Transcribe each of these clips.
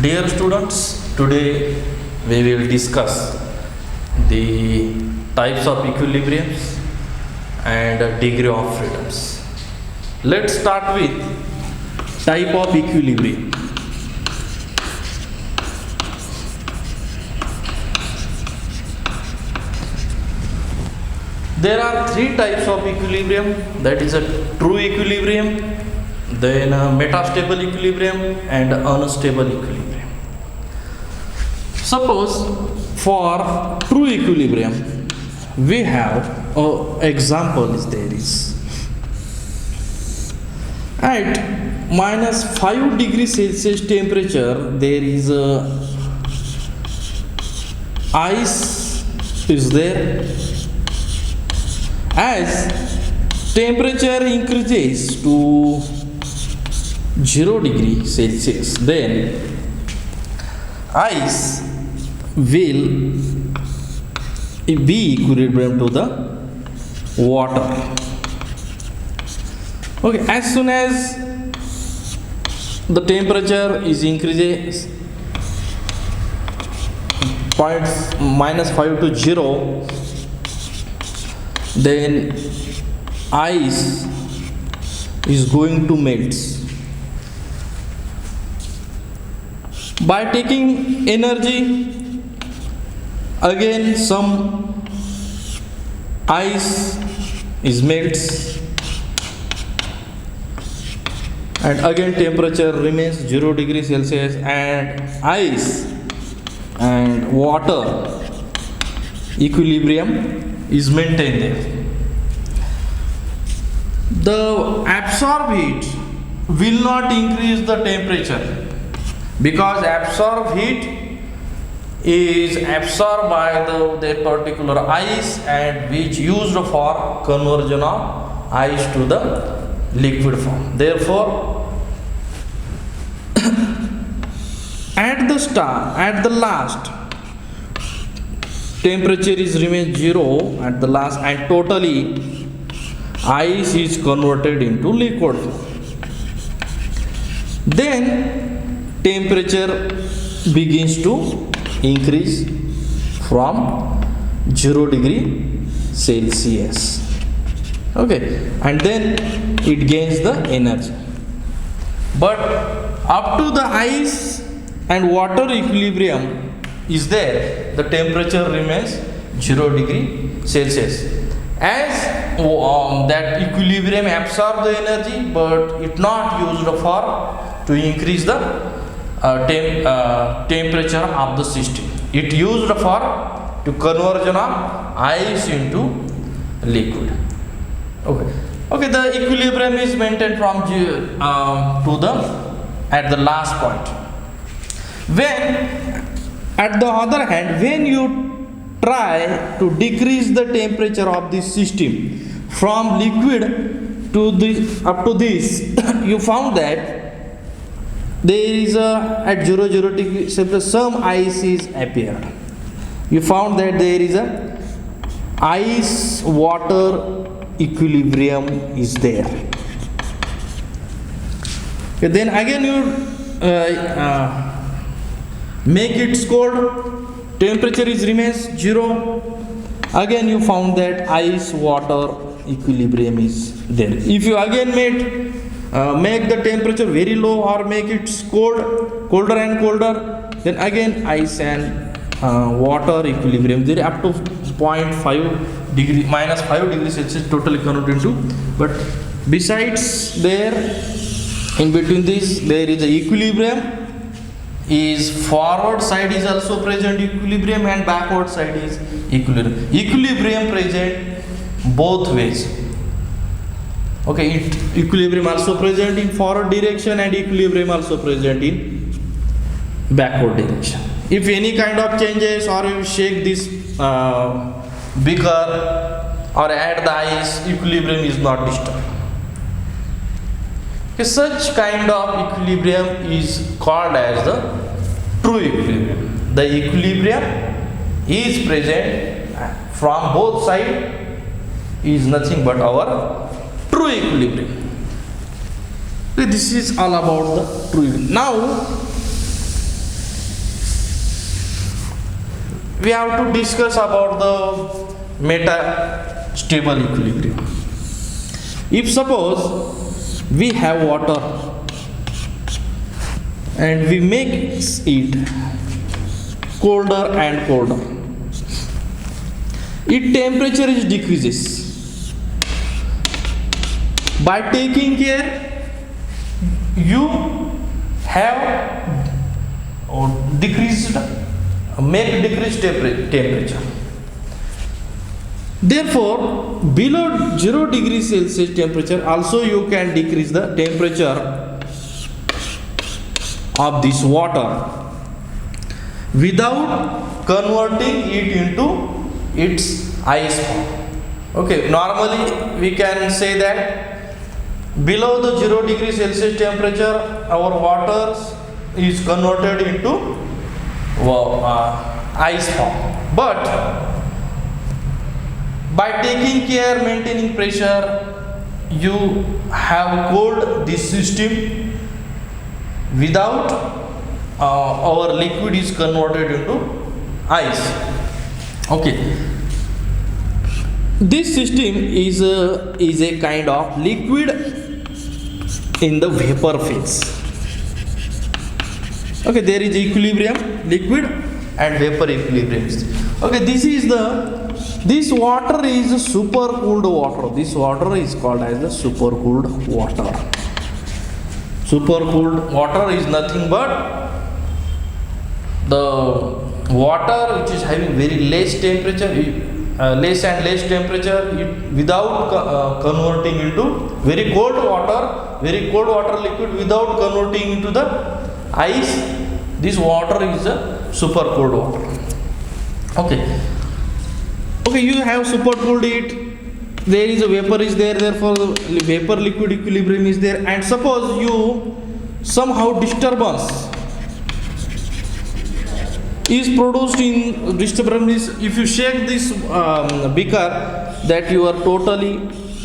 Dear students, today we will discuss the types of equilibriums and degree of freedoms. Let's start with type of equilibrium. There are three types of equilibrium, that is a true equilibrium, then a metastable equilibrium and unstable equilibrium. Suppose for true equilibrium we have example is at -5 degrees Celsius temperature there is ice is there. As temperature increases to 0 degree Celsius, then ice will be equilibrium to the water. Okay, as soon as the temperature is increases -5 to 0, then ice is going to melt. By taking energy, again some ice is melts, and again temperature remains 0 degrees Celsius, and ice and water equilibrium is maintained there. The absorbed heat will not increase the temperature, because absorbed heat is absorbed by the particular ice and which used for conversion of ice to the liquid form. Therefore, at the last temperature is remains 0 at the last, and totally ice is converted into liquid form. Then temperature begins to increase from 0 degree Celsius. Okay, and then it gains the energy. But up to the ice and water equilibrium is there, the temperature remains 0 degree Celsius. As that equilibrium absorb the energy, but it not used for to increase the temperature of the system. It used for to conversion of ice into liquid. Okay, the equilibrium is maintained from to the at the last point. When at the other hand, when you try to decrease the temperature of the system from liquid to this up to this, you found that there is at 0 degree Celsius some ice is appeared. You found that there is a ice water equilibrium is there. Okay, then again you make it cold, temperature is remains 0, again you found that ice water equilibrium is there. If you again make the temperature very low or make it colder and colder, then again ice and water equilibrium there up to 0.5 degree -5 degrees Celsius totally converted into. But besides there, in between this there is a equilibrium. Is forward side is also present equilibrium, and backward side is equilibrium present both ways. Okay, equilibrium also present in forward direction and equilibrium also present in backward direction. If any kind of changes, or you shake this beaker or add the ice, equilibrium is not disturbed. Okay, such kind of equilibrium is called as the true equilibrium. The equilibrium is present from both sides, is nothing but our true equilibrium. This is all about the true equilibrium. Now we have to discuss about the meta-stable equilibrium. If suppose we have water and we make it colder and colder, its temperature is decreases. By taking care, you have decreased temperature. Therefore, below 0 degrees Celsius temperature also you can decrease the temperature of this water without converting it into its ice form. Okay, normally we can say that below the 0 degrees Celsius temperature our water is converted into ice form. But by taking care, maintaining pressure, you have cooled this system without our liquid is converted into ice. Okay. This system is a kind of liquid in the vapor phase. Okay, there is equilibrium, liquid and vapor equilibrium. Okay, this water is supercooled water. This water is called as the supercooled water. Supercooled water is nothing but the water which is having very less temperature, less and less temperature, without converting into very cold water liquid without converting into the ice. This water is a supercooled water. Okay, you have supercooled it. There is a vapor is there, therefore the vapor liquid equilibrium is there. And suppose you somehow disturbance is produced in disturbance. If you shake this beaker, that you are totally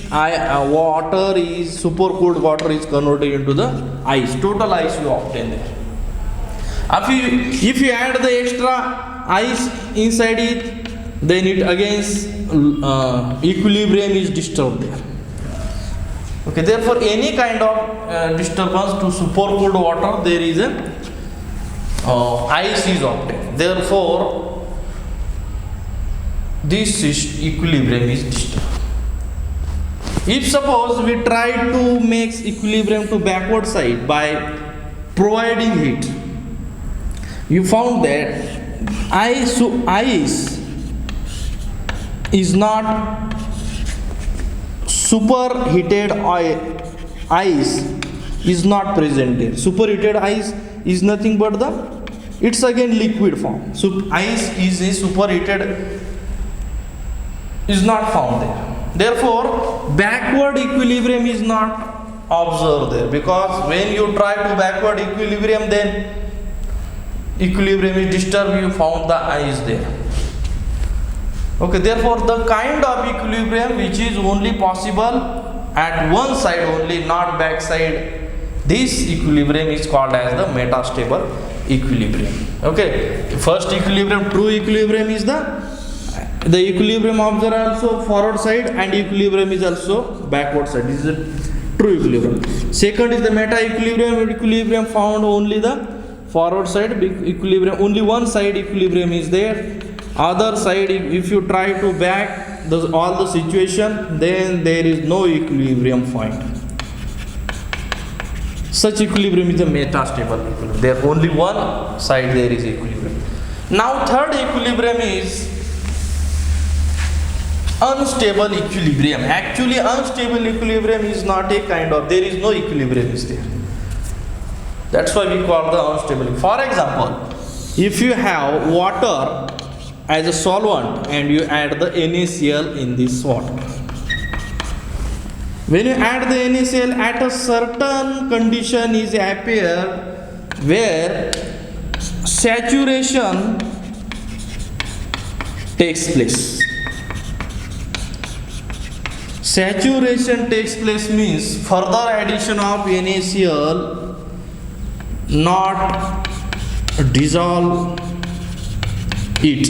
water is supercooled water is converted into the ice. Total ice you obtain there. If you add the extra ice inside it, then it against equilibrium is disturbed there. Okay, therefore any kind of disturbance to supercooled water, there is a ice is obtained. Therefore this equilibrium is disturbed. If suppose we try to make equilibrium to backward side by providing heat, you found that ice is not superheated ice is not present there. Superheated ice is nothing but it's again liquid form. So ice is a superheated is not found there. Therefore backward equilibrium is not observed there, because when you try to backward equilibrium, then equilibrium is disturbed, you found the ice there. Okay, therefore the kind of equilibrium which is only possible at one side only, not back side, this equilibrium is called as the metastable equilibrium. Okay, first equilibrium, true equilibrium is the equilibrium observed also forward side, and equilibrium is also backward side. This is a true equilibrium. Second is the meta equilibrium found only the forward side equilibrium, only one side equilibrium is there. Other side, if you try to back all the situation, then there is no equilibrium point. Such equilibrium is a metastable equilibrium. There only one side there is equilibrium. Now third equilibrium is unstable equilibrium. Actually unstable equilibrium is not a kind of, there is no equilibrium is there. That's why we call the unstable. For example, if you have water as a solvent and you add the NaCl in this water, when you add the NaCl at a certain condition is appear where saturation takes place. Saturation takes place means further addition of NaCl not dissolve it.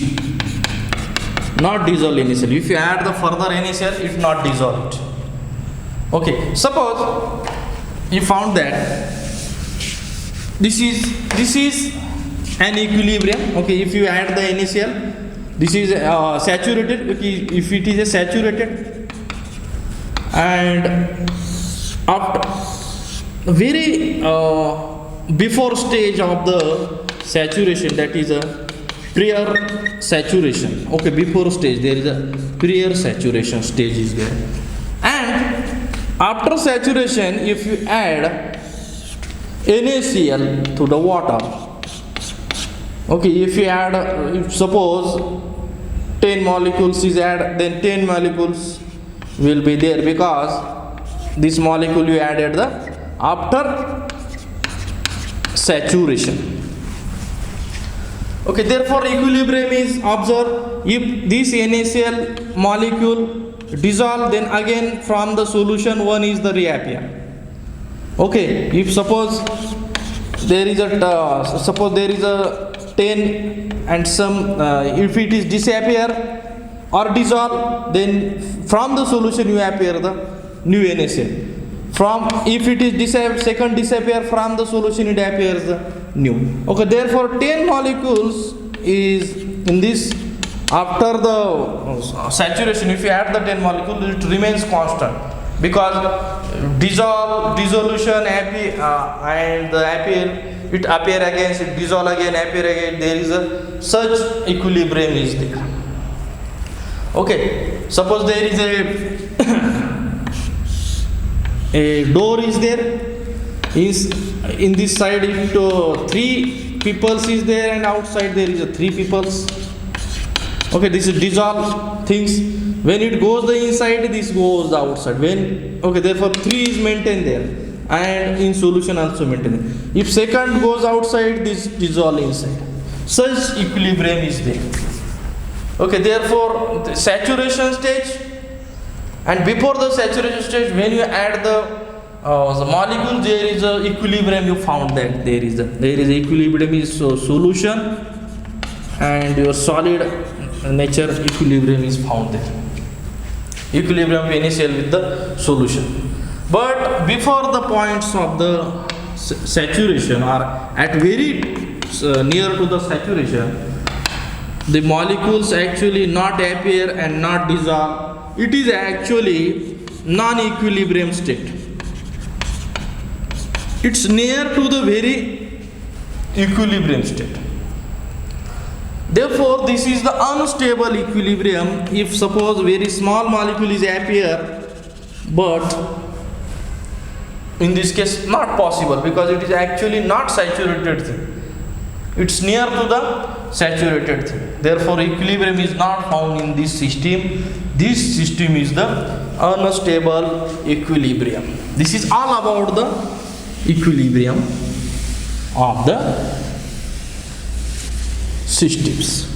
not dissolve NaCl. If you add the further NaCl, it not dissolve it. Okay, suppose you found that this is an equilibrium. Okay, if you add the NaCl, this is saturated. Okay, if it is a saturated, and after very before stage of the saturation, that is a prior saturation. Okay, before stage there is a prior saturation stage is there, and after saturation, if you add NaCl to the water, okay, if you add, if suppose 10 molecules is added, then 10 molecules will be there, because this molecule you added the after saturation. Okay, therefore equilibrium is observed if this NaCl molecule dissolve, then again from the solution one is the reappear. Okay, if suppose there is a 10 and some if it is disappear or dissolve, then from the solution you appear the new NaCl. From if it is second disappear from the solution, it appears the new. Okay, therefore 10 molecules is in this after the saturation. If you add the 10 molecules, it remains constant, because dissolution and the appear, it appear again, it dissolve again, appear again, there is a such equilibrium is there. Okay, suppose there is a door is there, is in this side it 3 peoples is there, and outside there is a 3 peoples. Okay, this is dissolve things. When it goes the inside, this goes the outside. When okay, therefore 3 is maintained there, and in solution also maintained. If second goes outside, this dissolve inside. Such equilibrium is there. Okay, therefore the saturation stage, and before the saturation stage, when you add the molecule, there is a equilibrium. You found that there is equilibrium is solution, and your solid nature equilibrium is found there. Equilibrium of NaCl with the solution. But before the points of the saturation, or at very near to the saturation, the molecules actually not appear and not dissolve. It is actually non-equilibrium state. It's near to the very equilibrium state. Therefore, this is the unstable equilibrium. If suppose very small molecule is appear, but in this case not possible, because it is actually not saturated thing. It's near to the saturated thing. Therefore, equilibrium is not found in this system. This system is the unstable equilibrium. This is all about the equilibrium of the systems.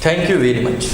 Thank you very much.